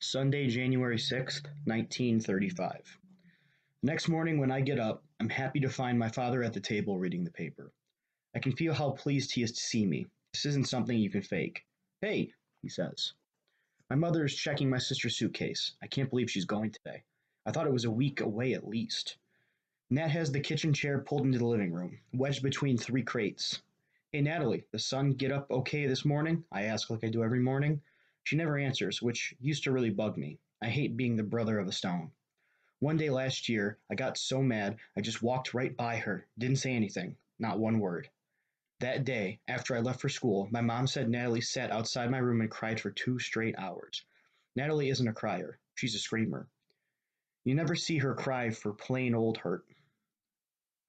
Sunday, January 6th, 1935. Next morning when I get up, I'm happy to find my father at the table reading the paper. I can feel how pleased he is to see me. This isn't something you can fake. Hey, he says. My mother is checking my sister's suitcase. I can't believe she's going today. I thought it was a week away at least. Nat has the kitchen chair pulled into the living room, wedged between three crates. Hey, Natalie, the sun get up okay this morning? I ask like I do every morning. She never answers, which used to really bug me. I hate being the brother of a stone. One day last year, I got so mad I just walked right by her, didn't say anything, not one word. That day, after I left for school, my mom said Natalie sat outside my room and cried for 2 straight hours. Natalie isn't a crier, she's a screamer. You never see her cry for plain old hurt.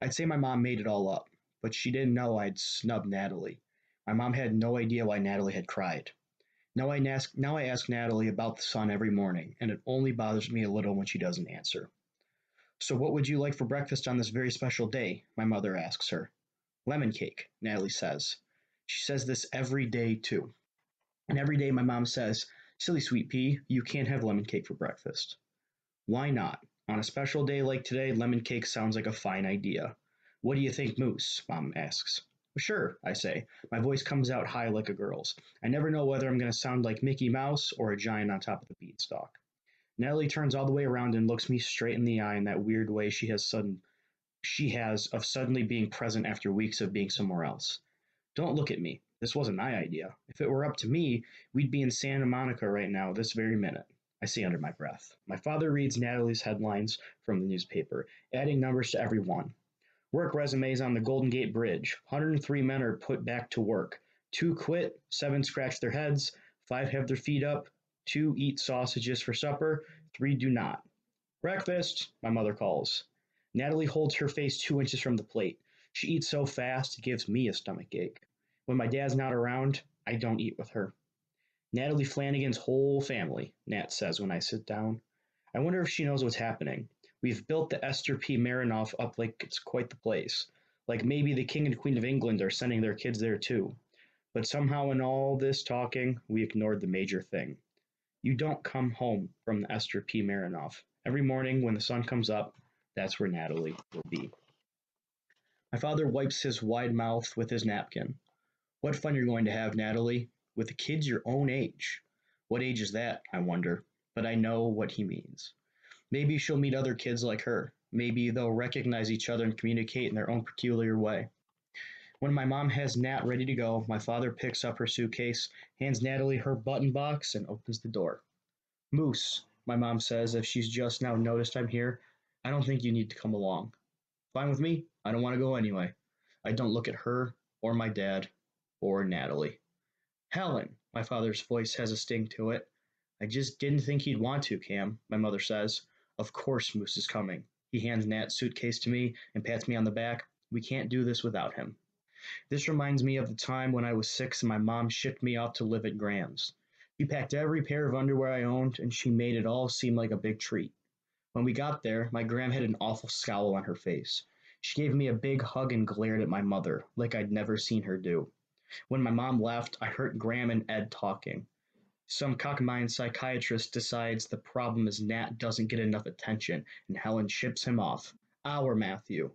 I'd say my mom made it all up, but she didn't know I'd snubbed Natalie. My mom had no idea why Natalie had cried. Now I ask Natalie about the sun every morning, and it only bothers me a little when she doesn't answer. So what would you like for breakfast on this very special day? My mother asks her. Lemon cake, Natalie says. She says this every day too. And every day my mom says, Silly sweet pea, you can't have lemon cake for breakfast. Why not? On a special day like today, lemon cake sounds like a fine idea. What do you think, Moose? Mom asks. Sure, I say. My voice comes out high like a girl's. I never know whether I'm going to sound like Mickey Mouse or a giant on top of the beanstalk. Natalie turns all the way around and looks me straight in the eye in that weird way she has of suddenly being present after weeks of being somewhere else. Don't look at me. This wasn't my idea. If it were up to me, we'd be in Santa Monica right now, this very minute. I say under my breath. My father reads Natalie's headlines from the newspaper, adding numbers to every one. Work resumes on the Golden Gate Bridge. 103 men are put back to work. 2 quit, 7 scratch their heads, 5 have their feet up, 2 eat sausages for supper, 3 do not. Breakfast, my mother calls. Natalie holds her face 2 inches from the plate. She eats so fast it gives me a stomach ache. When my dad's not around, I don't eat with her. Natalie Flanagan's whole family, Nat says when I sit down. I wonder if she knows what's happening. We've built the Esther P. Marinoff up like it's quite the place. Like maybe the King and Queen of England are sending their kids there too. But somehow in all this talking, we ignored the major thing. You don't come home from the Esther P. Marinoff. Every morning when the sun comes up, that's where Natalie will be. My father wipes his wide mouth with his napkin. What fun you're going to have, Natalie, with the kids your own age. What age is that, I wonder, but I know what he means. Maybe she'll meet other kids like her. Maybe they'll recognize each other and communicate in their own peculiar way. When my mom has Nat ready to go, my father picks up her suitcase, hands Natalie her button box, and opens the door. Moose, my mom says if she's just now noticed I'm here, I don't think you need to come along. Fine with me, I don't want to go anyway. I don't look at her, or my dad, or Natalie. Helen, my father's voice has a sting to it. I just didn't think he'd want to, Cam, my mother says. Of course Moose is coming. He hands Nat's suitcase to me and pats me on the back. We can't do this without him. This reminds me of the time when I was 6 and my mom shipped me off to live at Graham's. She packed every pair of underwear I owned and she made it all seem like a big treat. When we got there, my Graham had an awful scowl on her face. She gave me a big hug and glared at my mother, like I'd never seen her do. When my mom left, I heard Graham and Ed talking. Some cock-minded psychiatrist decides the problem is Nat doesn't get enough attention, and Helen ships him off. Our Matthew.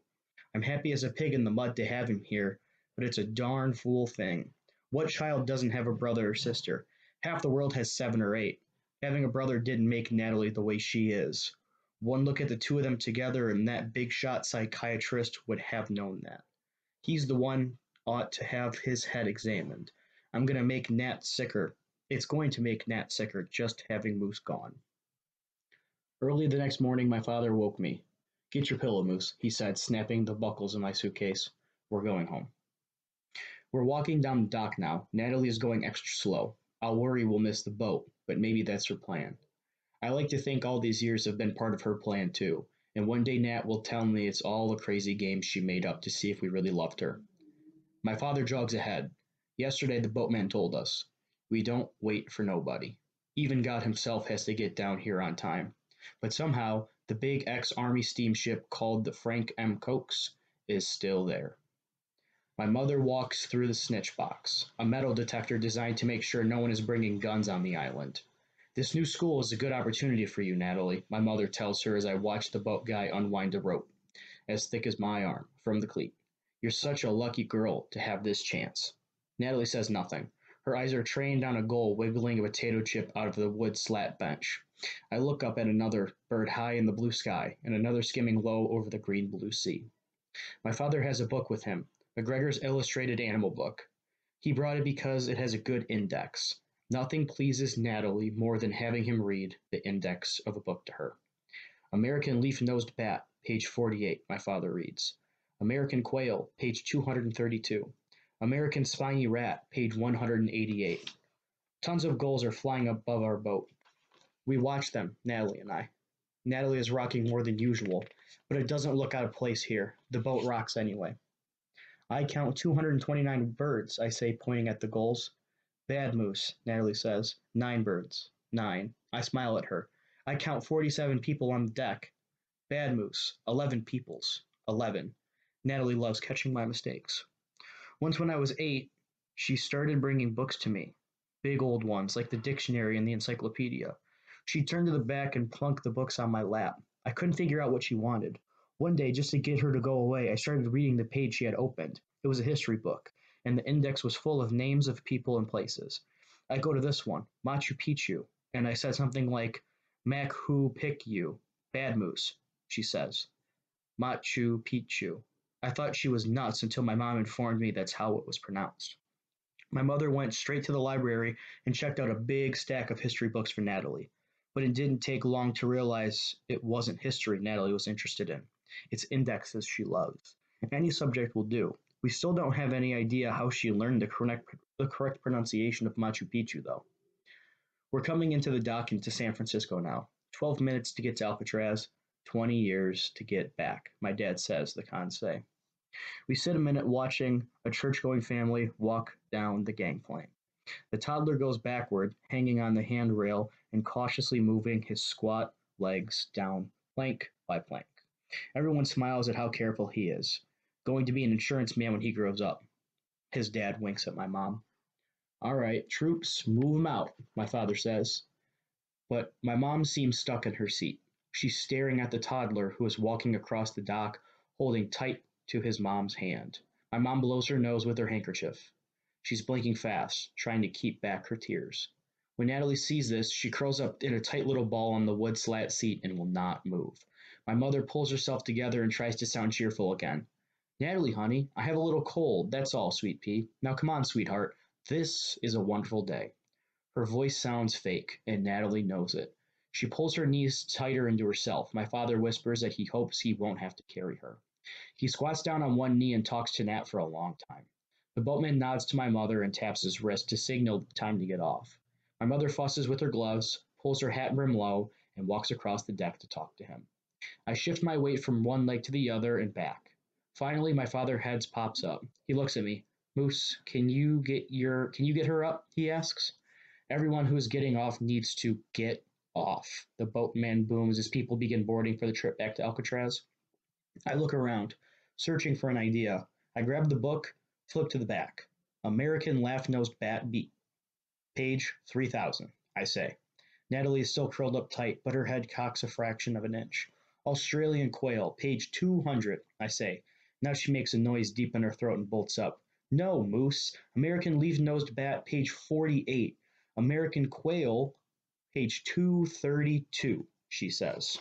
I'm happy as a pig in the mud to have him here, but it's a darn fool thing. What child doesn't have a brother or sister? Half the world has 7 or 8. Having a brother didn't make Natalie the way she is. One look at the two of them together and that big shot psychiatrist would have known that. He's the one ought to have his head examined. I'm going to make Nat sicker. It's going to make Nat sicker just having Moose gone. Early the next morning, my father woke me. Get your pillow, Moose, he said, snapping the buckles in my suitcase. We're going home. We're walking down the dock now. Natalie is going extra slow. I'll worry we'll miss the boat, but maybe that's her plan. I like to think all these years have been part of her plan too, and one day Nat will tell me it's all a crazy game she made up to see if we really loved her. My father jogs ahead. Yesterday the boatman told us, we don't wait for nobody. Even God himself has to get down here on time. But somehow, the big ex-Army steamship called the Frank M. Cokes is still there. My mother walks through the snitch box, a metal detector designed to make sure no one is bringing guns on the island. This new school is a good opportunity for you, Natalie, my mother tells her as I watch the boat guy unwind a rope, as thick as my arm, from the cleat. You're such a lucky girl to have this chance. Natalie says nothing. Her eyes are trained on a gull wiggling a potato chip out of the wood slat bench. I look up at another bird high in the blue sky, and another skimming low over the green blue sea. My father has a book with him, McGregor's Illustrated Animal Book. He brought it because it has a good index. Nothing pleases Natalie more than having him read the index of a book to her. American leaf-nosed bat, page 48, my father reads. American quail, page 232. American spiny rat, page 188. Tons of gulls are flying above our boat. We watch them, Natalie and I. Natalie is rocking more than usual, but it doesn't look out of place here. The boat rocks anyway. I count 229 birds, I say, pointing at the gulls. Bad moose, Natalie says. 9 birds. 9. I smile at her. I count 47 people on the deck. Bad moose. 11 peoples. 11. Natalie loves catching my mistakes. Once when I was 8, she started bringing books to me. Big old ones, like the dictionary and the encyclopedia. She turned to the back and plunked the books on my lap. I couldn't figure out what she wanted. One day, just to get her to go away, I started reading the page she had opened. It was a history book, and the index was full of names of people and places. I go to this one, Machu Picchu, and I said something like, Mac Hu Pick You, Bad Moose, she says. Machu Picchu. I thought she was nuts until my mom informed me that's how it was pronounced. My mother went straight to the library and checked out a big stack of history books for Natalie. But it didn't take long to realize it wasn't history Natalie was interested in. It's indexes she loves. Any subject will do. We still don't have any idea how she learned the correct pronunciation of Machu Picchu, though. We're coming into the dock into San Francisco now. 12 minutes to get to Alcatraz, 20 years to get back, my dad says, the cons say. We sit a minute watching a church-going family walk down the gangplank. The toddler goes backward, hanging on the handrail and cautiously moving his squat legs down plank by plank. Everyone smiles at how careful he is. Going to be an insurance man when he grows up. His dad winks at my mom. All right, troops, move 'em out, my father says. But my mom seems stuck in her seat. She's staring at the toddler who is walking across the dock, holding tight to his mom's hand. My mom blows her nose with her handkerchief. She's blinking fast, trying to keep back her tears. When Natalie sees this, she curls up in a tight little ball on the wood slat seat and will not move. My mother pulls herself together and tries to sound cheerful again. Natalie, honey, I have a little cold, that's all, sweet pea. Now come on, sweetheart. This is a wonderful day. Her voice sounds fake, and Natalie knows it. She pulls her knees tighter into herself. My father whispers that he hopes he won't have to carry her. He squats down on one knee and talks to Nat for a long time. The boatman nods to my mother and taps his wrist to signal time to get off. My mother fusses with her gloves, pulls her hat brim low, and walks across the deck to talk to him. I shift my weight from one leg to the other and back. Finally, my father's head pops up. He looks at me. Moose, can you get her up? He asks. Everyone who is getting off needs to get off. The boatman booms as people begin boarding for the trip back to Alcatraz. I look around, searching for an idea. I grab the book, flip to the back. American laugh-nosed bat beat. Page 3000, I say. Natalie is still curled up tight, but her head cocks a fraction of an inch. Australian quail, page 200, I say. Now she makes a noise deep in her throat and bolts up. No, Moose. American leaf-nosed bat, page 48. American quail, page 232, she says.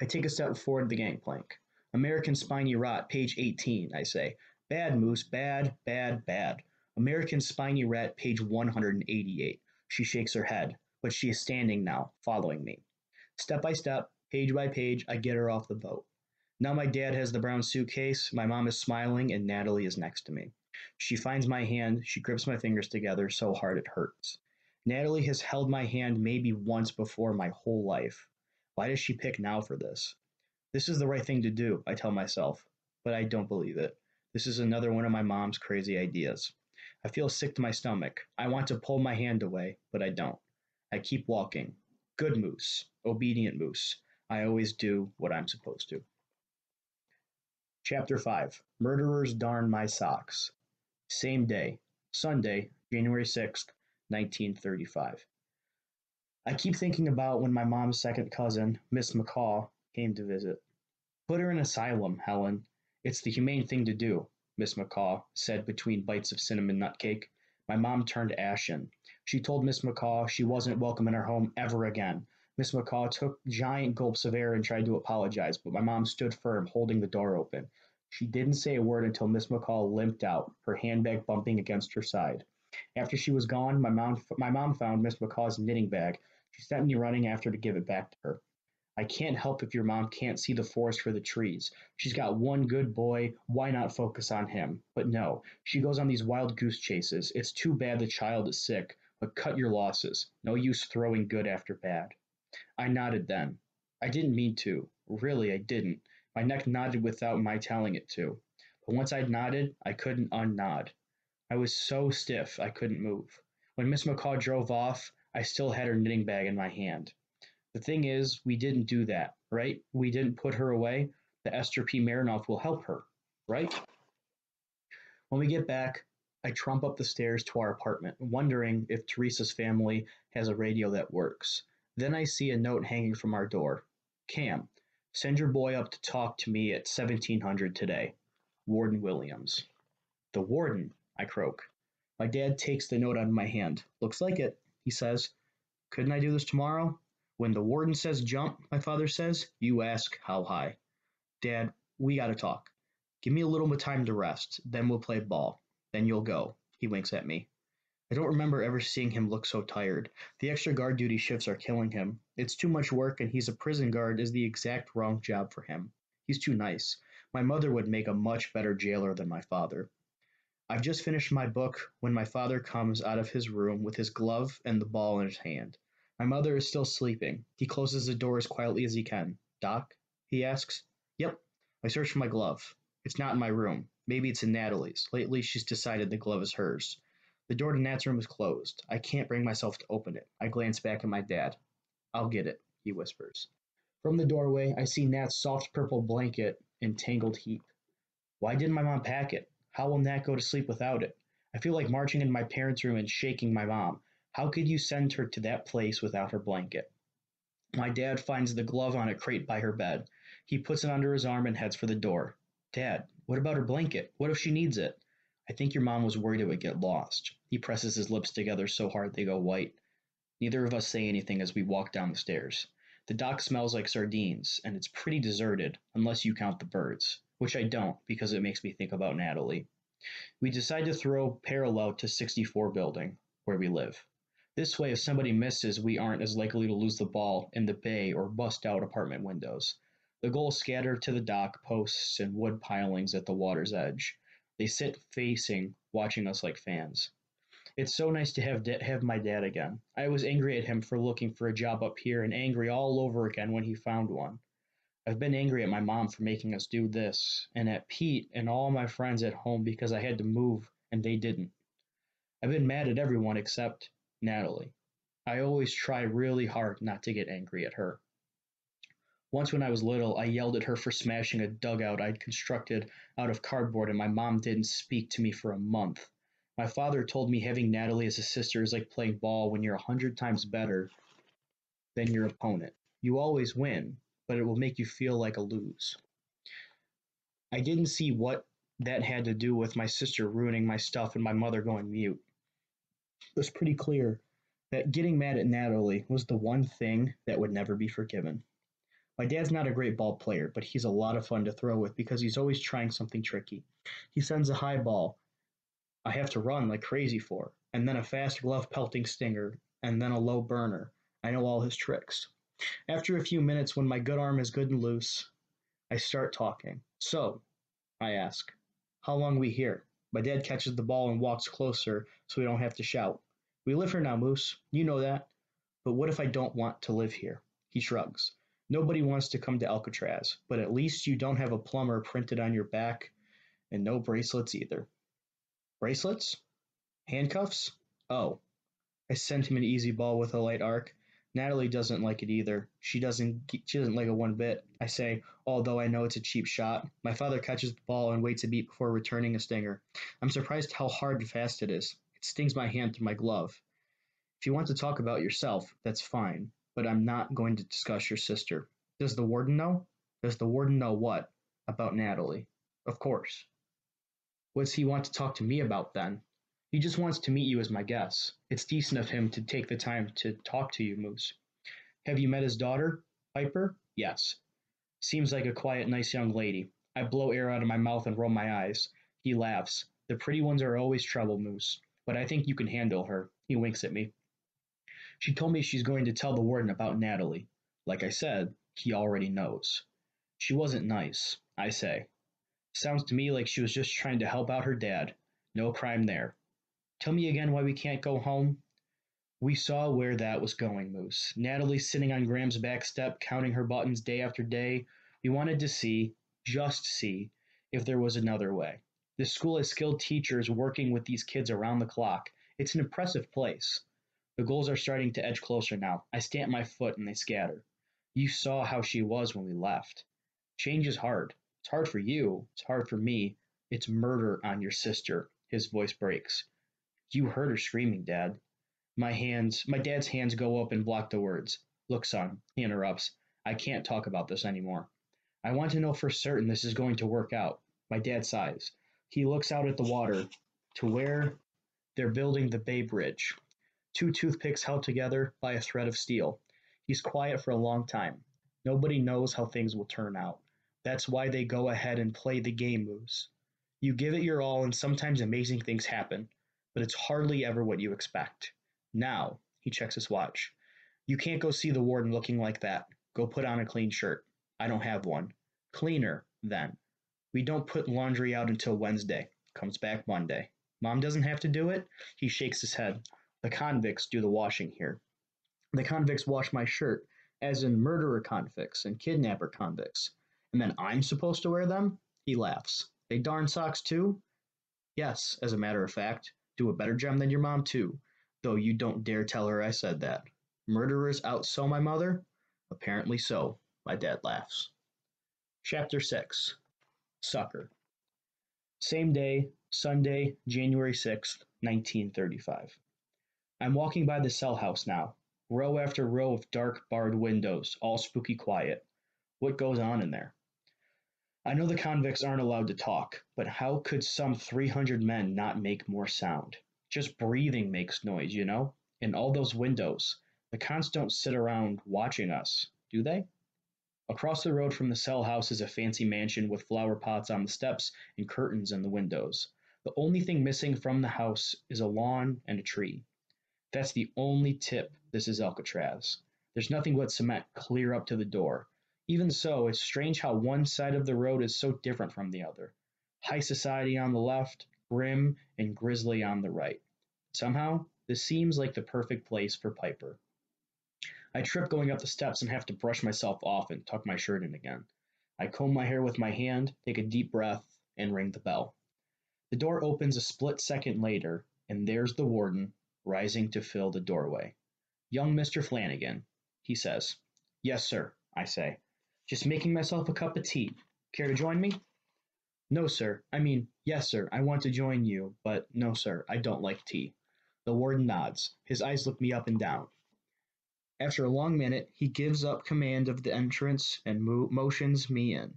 I take a step forward to the gangplank. American spiny rat, page 18, I say. Bad moose, bad, bad, bad. American spiny rat, page 188. She shakes her head, but she is standing now, following me. Step by step, page by page, I get her off the boat. Now my dad has the brown suitcase, my mom is smiling, and Natalie is next to me. She finds my hand, she grips my fingers together so hard it hurts. Natalie has held my hand maybe once before my whole life. Why does she pick now for this? This is the right thing to do, I tell myself, but I don't believe it. This is another one of my mom's crazy ideas. I feel sick to my stomach. I want to pull my hand away, but I don't. I keep walking. Good moose. Obedient moose. I always do what I'm supposed to. Chapter 5. Murderers Darn My Socks. Same day. Sunday, January 6th, 1935. I keep thinking about when my mom's second cousin, Miss McCaw, came to visit. Put her in asylum, Helen. It's the humane thing to do, Miss McCaw said between bites of cinnamon nut cake. My mom turned ashen. She told Miss McCaw she wasn't welcome in her home ever again. Miss McCaw took giant gulps of air and tried to apologize, but my mom stood firm, holding the door open. She didn't say a word until Miss McCaw limped out, her handbag bumping against her side. After she was gone, my mom found Miss McCaw's knitting bag. She sent me running after to give it back to her. I can't help if your mom can't see the forest for the trees. She's got one good boy, why not focus on him? But no, she goes on these wild goose chases. It's too bad the child is sick, but cut your losses. No use throwing good after bad. I nodded then. I didn't mean to. Really, I didn't. My neck nodded without my telling it to. But once I'd nodded, I couldn't unnod. I was so stiff I couldn't move. When Miss McCaw drove off, I still had her knitting bag in my hand. The thing is, we didn't do that, right? We didn't put her away. The Esther P. Marinoff will help her, right? When we get back, I trump up the stairs to our apartment, wondering if Teresa's family has a radio that works. Then I see a note hanging from our door. Cam, send your boy up to talk to me at 1700 today. Warden Williams. The warden, I croak. My dad takes the note out of my hand. Looks like it, he says. Couldn't I do this tomorrow? When the warden says jump, my father says, you ask how high. Dad, we gotta talk. Give me a little bit of time to rest, then we'll play ball. Then you'll go. He winks at me. I don't remember ever seeing him look so tired. The extra guard duty shifts are killing him. It's too much work, and he's a prison guard is the exact wrong job for him. He's too nice. My mother would make a much better jailer than my father. I've just finished my book when my father comes out of his room with his glove and the ball in his hand. My mother is still sleeping. He closes the door as quietly as he can. Doc? He asks. Yep. I search for my glove. It's not in my room. Maybe it's in Natalie's. Lately, she's decided the glove is hers. The door to Nat's room is closed. I can't bring myself to open it. I glance back at my dad. I'll get it, he whispers. From the doorway, I see Nat's soft purple blanket in tangled heap. Why didn't my mom pack it? How will Nat go to sleep without it? I feel like marching into my parents' room and shaking my mom. How could you send her to that place without her blanket? My dad finds the glove on a crate by her bed. He puts it under his arm and heads for the door. Dad, what about her blanket? What if she needs it? I think your mom was worried it would get lost. He presses his lips together so hard they go white. Neither of us say anything as we walk down the stairs. The dock smells like sardines, and it's pretty deserted, unless you count the birds, which I don't because it makes me think about Natalie. We decide to throw parallel to 64 building, where we live. This way, if somebody misses, we aren't as likely to lose the ball in the bay or bust out apartment windows. The gulls scatter to the dock posts and wood pilings at the water's edge. They sit facing, watching us like fans. It's so nice to have my dad again. I was angry at him for looking for a job up here and angry all over again when he found one. I've been angry at my mom for making us do this, and at Pete and all my friends at home because I had to move and they didn't. I've been mad at everyone except Natalie. I always try really hard not to get angry at her. Once when I was little, I yelled at her for smashing a dugout I'd constructed out of cardboard, and my mom didn't speak to me for a month. My father told me having Natalie as a sister is like playing ball when you're 100 times better than your opponent. You always win, but it will make you feel like a lose. I didn't see what that had to do with my sister ruining my stuff and my mother going mute. It was pretty clear that getting mad at Natalie was the one thing that would never be forgiven. My dad's not a great ball player, but he's a lot of fun to throw with because he's always trying something tricky. He sends a high ball I have to run like crazy for, and then a fast glove pelting stinger, and then a low burner. I know all his tricks. After a few minutes, when my good arm is good and loose, I start talking. So, I ask, how long we here? My dad catches the ball and walks closer so we don't have to shout. We live here now, Moose. You know that. But what if I don't want to live here? He shrugs. Nobody wants to come to Alcatraz, but at least you don't have a plumber printed on your back and no bracelets either. Bracelets? Handcuffs? Oh. I sent him an easy ball with a light arc. Natalie doesn't like it either. She doesn't like it one bit. I say, although I know it's a cheap shot. My father catches the ball and waits a beat before returning a stinger. I'm surprised how hard and fast it is. It stings my hand through my glove. If you want to talk about yourself, that's fine, but I'm not going to discuss your sister. Does the warden know? Does the warden know what? About Natalie. Of course. What does he want to talk to me about then? He just wants to meet you as my guest. It's decent of him to take the time to talk to you, Moose. Have you met his daughter, Piper? Yes. Seems like a quiet, nice young lady. I blow air out of my mouth and roll my eyes. He laughs. The pretty ones are always trouble, Moose. But I think you can handle her. He winks at me. She told me she's going to tell the warden about Natalie. Like I said, he already knows. She wasn't nice, I say. Sounds to me like she was just trying to help out her dad. No crime there. Tell me again why we can't go home? We saw where that was going, Moose. Natalie sitting on Graham's back step, counting her buttons day after day. We wanted to see, just see, if there was another way. This school has skilled teachers working with these kids around the clock. It's an impressive place. The goals are starting to edge closer now. I stamp my foot and they scatter. You saw how she was when we left. Change is hard. It's hard for you. It's hard for me. It's murder on your sister. His voice breaks. You heard her screaming, Dad. My dad's hands go up and block the words. Look, son, he interrupts. I can't talk about this anymore. I want to know for certain this is going to work out. My dad sighs. He looks out at the water to where they're building the Bay Bridge. Two toothpicks held together by a thread of steel. He's quiet for a long time. Nobody knows how things will turn out. That's why they go ahead and play the game moves. You give it your all, and sometimes amazing things happen, but it's hardly ever what you expect. Now, he checks his watch. You can't go see the warden looking like that. Go put on a clean shirt. I don't have one. Cleaner, then. We don't put laundry out until Wednesday. Comes back Monday. Mom doesn't have to do it? He shakes his head. The convicts do the washing here. The convicts wash my shirt, as in murderer convicts and kidnapper convicts. And then I'm supposed to wear them? He laughs. They darn socks too? Yes, as a matter of fact. Do a better job than your mom too. Though you don't dare tell her I said that. Murderers outsew my mother? Apparently so. My dad laughs. Chapter 6. Sucker. Same day, Sunday, January 6th, 1935. I'm walking by the cell house now. Row after row of dark, barred windows, all spooky quiet. What goes on in there? I know the convicts aren't allowed to talk, but how could some 300 men not make more sound? Just breathing makes noise, you know? And all those windows. The cons don't sit around watching us, do they? Across the road from the cell house is a fancy mansion with flower pots on the steps and curtains in the windows. The only thing missing from the house is a lawn and a tree. That's the only tip this is Alcatraz. There's nothing but cement clear up to the door. Even so, it's strange how one side of the road is so different from the other. High society on the left, grim and grisly on the right. Somehow, this seems like the perfect place for Piper. I trip going up the steps and have to brush myself off and tuck my shirt in again. I comb my hair with my hand, take a deep breath, and ring the bell. The door opens a split second later, and there's the warden, rising to fill the doorway. Young Mr. Flanagan, he says. Yes, sir, I say. Just making myself a cup of tea. Care to join me? No, sir. Yes, sir, I want to join you, but no, sir, I don't like tea. The warden nods. His eyes look me up and down. After a long minute, he gives up command of the entrance and motions me in.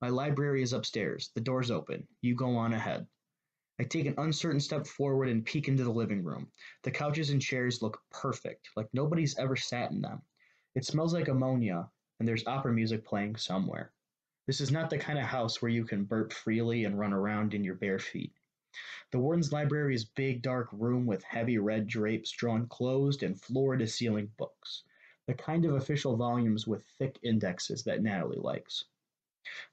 My library is upstairs. The door's open. You go on ahead. I take an uncertain step forward and peek into the living room. The couches and chairs look perfect, like nobody's ever sat in them. It smells like ammonia, and there's opera music playing somewhere. This is not the kind of house where you can burp freely and run around in your bare feet. The warden's library is a big, dark room with heavy red drapes drawn closed and floor-to-ceiling books, the kind of official volumes with thick indexes that Natalie likes.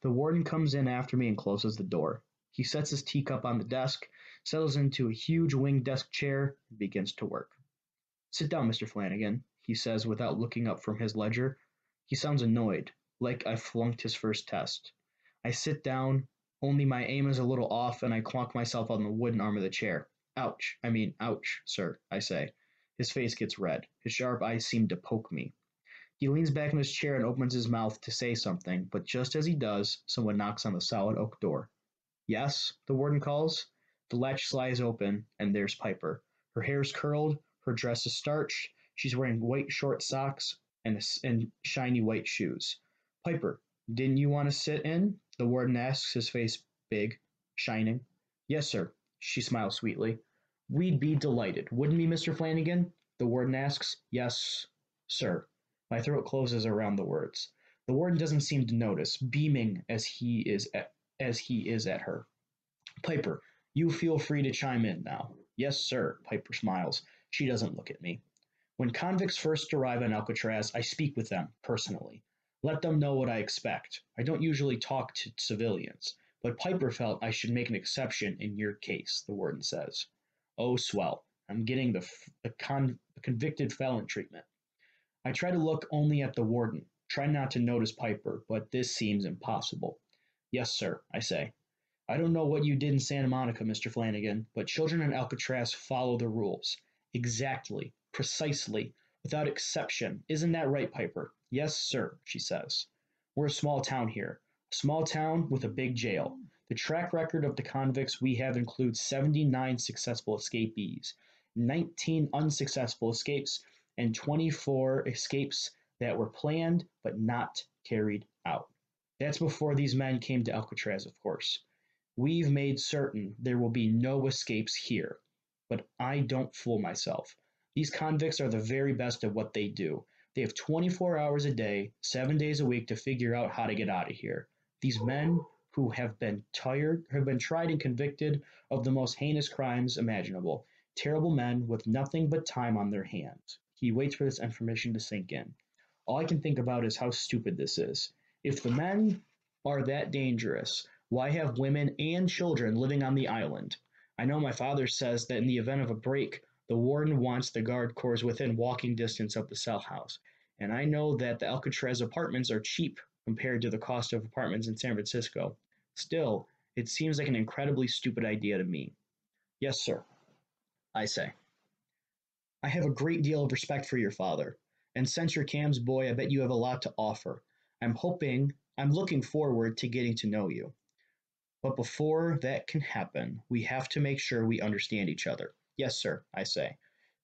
The warden comes in after me and closes the door. He sets his teacup on the desk, settles into a huge winged desk chair, and begins to work. Sit down, Mr. Flanagan, he says without looking up from his ledger. He sounds annoyed, like I flunked his first test. I sit down, only my aim is a little off and I clonk myself on the wooden arm of the chair. Ouch, sir, I say. His face gets red. His sharp eyes seem to poke me. He leans back in his chair and opens his mouth to say something, but just as he does, someone knocks on the solid oak door. Yes, the warden calls. The latch slides open, and there's Piper. Her hair's curled, Her dress is starched. She's wearing white short socks and shiny white shoes. Piper, didn't you want to sit in? The warden asks, his face big, shining. Yes, sir. She smiles sweetly. We'd be delighted, wouldn't we, Mr. Flanagan? The warden asks. Yes, sir. My throat closes around the words. The warden doesn't seem to notice, beaming as he is at her. Piper, you feel free to chime in now. Yes, sir. Piper smiles. She doesn't look at me. When convicts first arrive on Alcatraz, I speak with them personally. Let them know what I expect. I don't usually talk to civilians, but Piper felt I should make an exception in your case, the warden says. Oh, swell. I'm getting the convicted felon treatment. I try to look only at the warden, try not to notice Piper, but this seems impossible. Yes, sir, I say. I don't know what you did in Santa Monica, Mr. Flanagan, but children in Alcatraz follow the rules. Exactly, precisely, without exception. Isn't that right, Piper? Yes, sir, she says. We're a small town here. A small town with a big jail. The track record of the convicts we have includes 79 successful escapees, 19 unsuccessful escapes, and 24 escapes that were planned but not carried out. That's before these men came to Alcatraz, of course. We've made certain there will be no escapes here. But I don't fool myself. These convicts are the very best at what they do. They have 24 hours a day, 7 days a week to figure out how to get out of here. These men who have been tried and convicted of the most heinous crimes imaginable. Terrible men with nothing but time on their hands. He waits for this information to sink in. All I can think about is how stupid this is. If the men are that dangerous, why have women and children living on the island? I know my father says that in the event of a break, the warden wants the guard corps within walking distance of the cell house. And I know that the Alcatraz apartments are cheap compared to the cost of apartments in San Francisco. Still, it seems like an incredibly stupid idea to me. Yes, sir, I say. I have a great deal of respect for your father, and since you're Cam's boy, I bet you have a lot to offer. I'm looking forward to getting to know you. But before that can happen, we have to make sure we understand each other. Yes, sir, I say.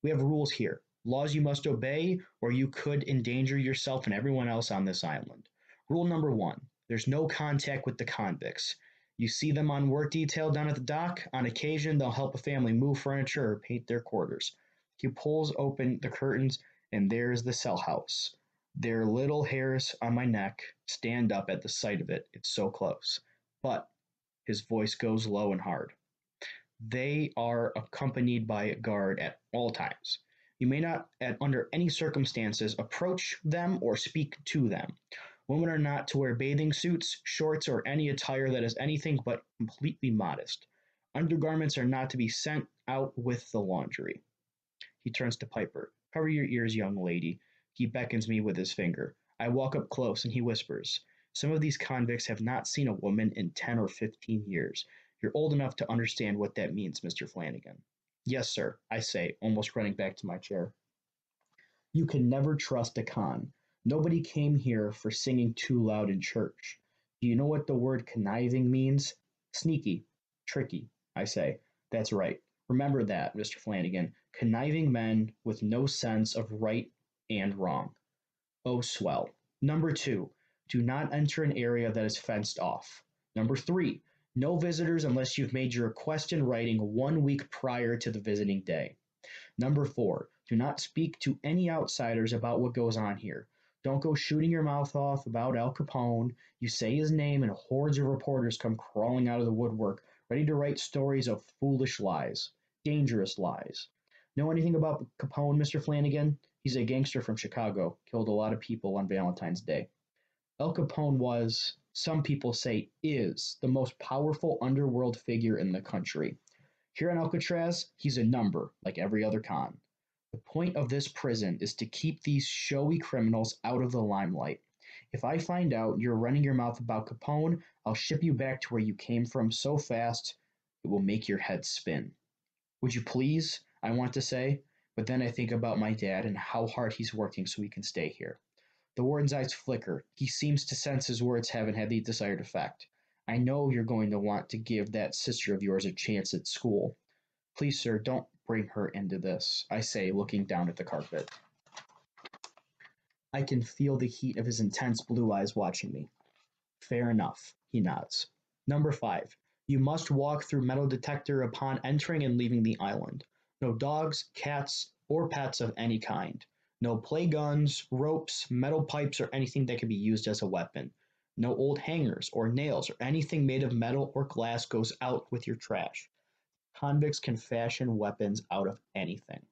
We have rules here, laws you must obey, or you could endanger yourself and everyone else on this island. Rule number one, there's no contact with the convicts. You see them on work detail down at the dock. On occasion, they'll help a family move furniture or paint their quarters. He pulls open the curtains, and there's the cell house. Their little hairs on my neck stand up at the sight of it. It's so close. But his voice goes low and hard. They are accompanied by a guard at all times. You may not, under any circumstances, approach them or speak to them. Women are not to wear bathing suits, shorts, or any attire that is anything but completely modest. Undergarments are not to be sent out with the laundry. He turns to Piper. Cover your ears, young lady. He beckons me with his finger. I walk up close and he whispers, some of these convicts have not seen a woman in 10 or 15 years. You're old enough to understand what that means, Mr. Flanagan. Yes, sir, I say, almost running back to my chair. You can never trust a con. Nobody came here for singing too loud in church. Do you know what the word conniving means? Sneaky, tricky, I say. That's right. Remember that, Mr. Flanagan. Conniving men with no sense of right and wrong. Oh, swell. Number two, do not enter an area that is fenced off. Number three, no visitors unless you've made your request in writing 1 week prior to the visiting day. Number four, do not speak to any outsiders about what goes on here. Don't go shooting your mouth off about Al Capone. You say his name and hordes of reporters come crawling out of the woodwork, ready to write stories of foolish lies, dangerous lies. Know anything about Capone, Mr. Flanagan? He's a gangster from Chicago, killed a lot of people on Valentine's Day. Al Capone was, some people say is, the most powerful underworld figure in the country. Here on Alcatraz, he's a number, like every other con. The point of this prison is to keep these showy criminals out of the limelight. If I find out you're running your mouth about Capone, I'll ship you back to where you came from so fast it will make your head spin. Would you please? I want to say, but then I think about my dad and how hard he's working so we can stay here. The warden's eyes flicker. He seems to sense his words haven't had the desired effect. I know you're going to want to give that sister of yours a chance at school. Please, sir, bring her into this, I say, looking down at the carpet. I can feel the heat of his intense blue eyes watching me. Fair enough, he nods. Number 5. You must walk through metal detector upon entering and leaving the island. No dogs, cats, or pets of any kind. No play guns, ropes, metal pipes, or anything that can be used as a weapon. No old hangers or nails or anything made of metal or glass goes out with your trash. Convicts can fashion weapons out of anything.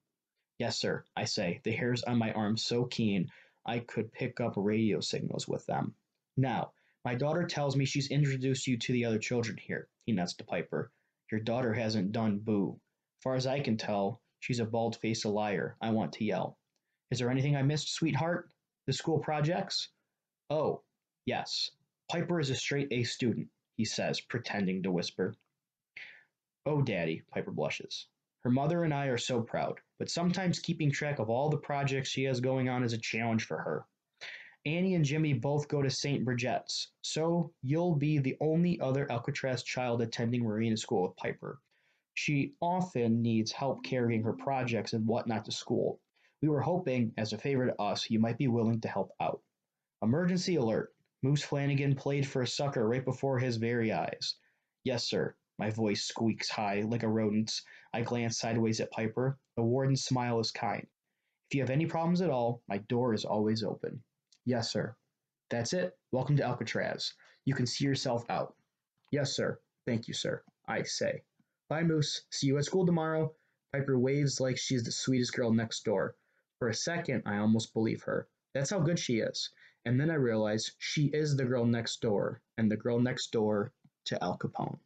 Yes, sir, I say, the hairs on my arms so keen I could pick up radio signals with them. Now, my daughter tells me she's introduced you to the other children here, he nods to Piper. Your daughter hasn't done boo. Far as I can tell, she's a bald-faced liar, I want to yell. Is there anything I missed, sweetheart? The school projects? Oh, yes. Piper is a straight A student, he says, pretending to whisper. Oh, Daddy, Piper blushes. Her mother and I are so proud, but sometimes keeping track of all the projects she has going on is a challenge for her. Annie and Jimmy both go to St. Bridget's, so you'll be the only other Alcatraz child attending Marina School with Piper. She often needs help carrying her projects and whatnot to school. We were hoping, as a favor to us, you might be willing to help out. Emergency alert. Moose Flanagan played for a sucker right before his very eyes. Yes, sir. My voice squeaks high, like a rodent's. I glance sideways at Piper. The warden's smile is kind. If you have any problems at all, my door is always open. Yes, sir. That's it. Welcome to Alcatraz. You can see yourself out. Yes, sir. Thank you, sir. I say. Bye, Moose. See you at school tomorrow. Piper waves like she's the sweetest girl next door. For a second, I almost believe her. That's how good she is. And then I realize she is the girl next door, and the girl next door to Al Capone.